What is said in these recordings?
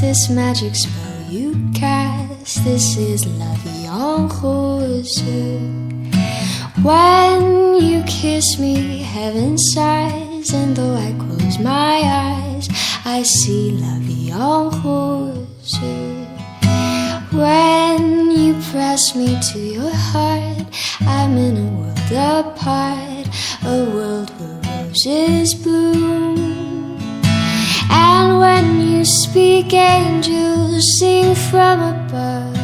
this magic spell you cast. This is La Vie en Rose. When you kiss me, heaven sighs, and though I close my eyes, I see La Vie en Rose. When you press me to your heart, I'm in a world apart, a world where roses bloom. And when you speak, angels sing from above.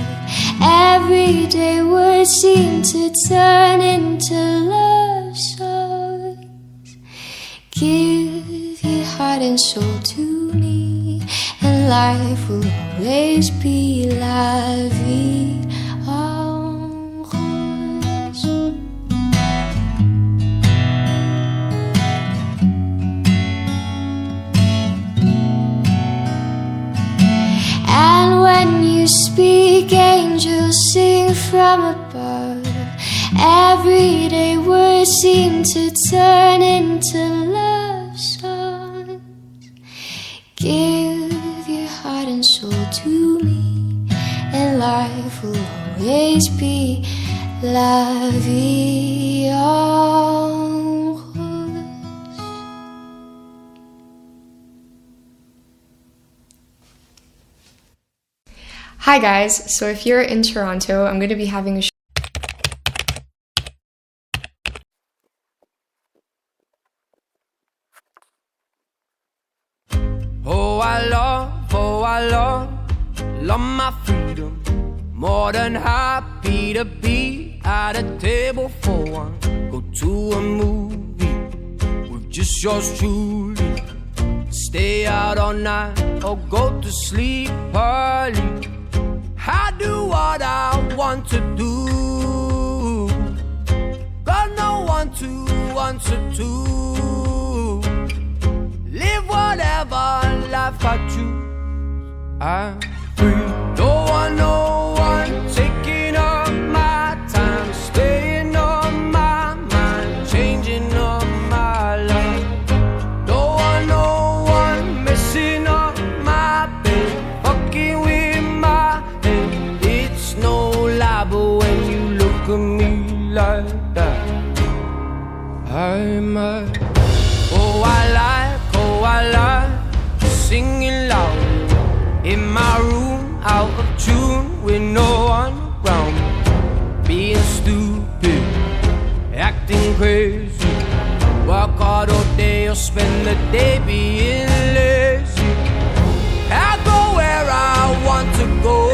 Everyday words seem to turn into love songs. Give your heart and soul to me, and life will always be la vie en rose. And when you speak, angels sing from above. Everyday words seem to turn into love songs. Give your heart and soul to me, and life will always be la vie en rose. Hi guys, so if you're in Toronto, I'm going to be having a show. Oh I love my freedom. More than happy to be at a table for one. Go to a movie with just yours truly. Stay out all night or go to sleep early. I do what I want to do. Got no one to answer to. Live whatever life I choose. I'm free. Don't want no one taking up my time, staying on my mind, changing up my life. Don't want no one messing up my bed, fucking with my head. It's no lie, but when you look at me like that, I'm a oh I like singing loud in my room, out of tune with no one around me. Being stupid, acting crazy. Work hard all day or spend the day being lazy. I go where I want to go,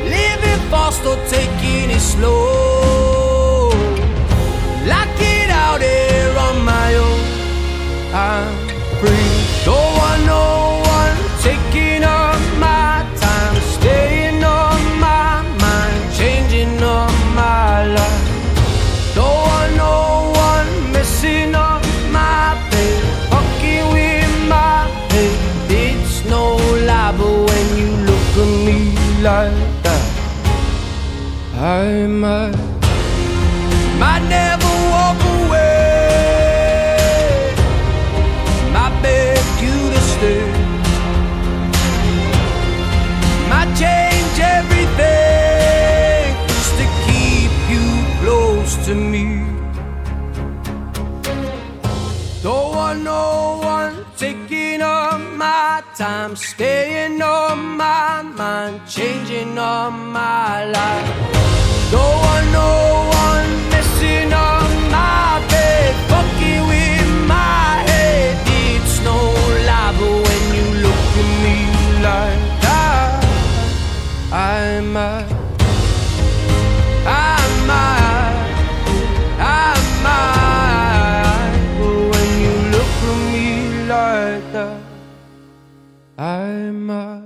living fast or taking it slow. Like it out here on my own, I'm free. Don't want no one taking up my time, staying on my mind, changing up my life. Don't want no one messing up my bed, fucking with my head. It's no lie, but when you look at me like that, I might never walk away. I beg you to stay. Might change everything just to keep you close to me. Don't want no one taking up my time, staying on my mind, changing up my life. Don't want no one messing up my bed, fucking with my head. It's no lie, but when you look at me like that, I might. But when you look at me like that, I might.